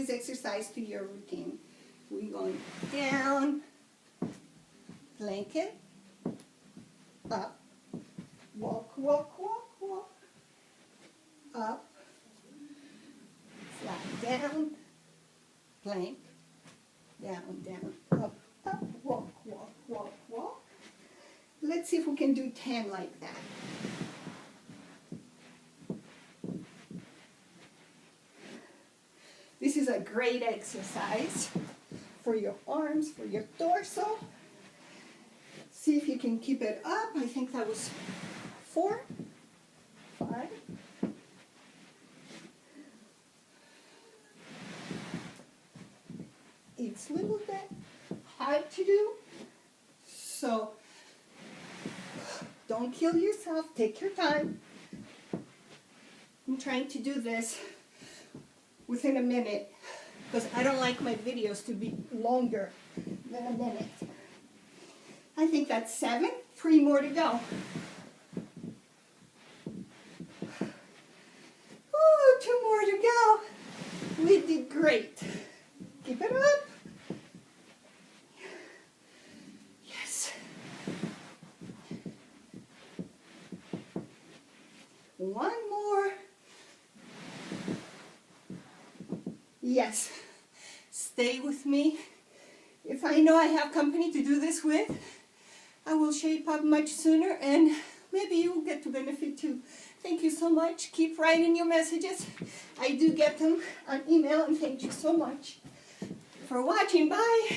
this exercise to your routine. We're going down, blanket, up, walk, walk, walk, walk, up, flat down, plank, down, down, up, up, walk, walk, walk, walk. Let's see if we can do 10 like that. This is a great exercise for your arms, for your torso. See if you can keep it up. I think that was 4, 5. It's a little bit hard to do, so don't kill yourself. Take your time. I'm trying to do this within a minute because I don't like my videos to be longer than a minute. I think that's 7. 3 more to go. Ooh, 2 more to go. We did great. Keep it up. Yes. 1 more. Yes. Stay with me. If I know I have company to do this with, I will shape up much sooner and maybe you will get to benefit too. Thank you so much. Keep writing your messages. I do get them on email, and thank you so much for watching. Bye.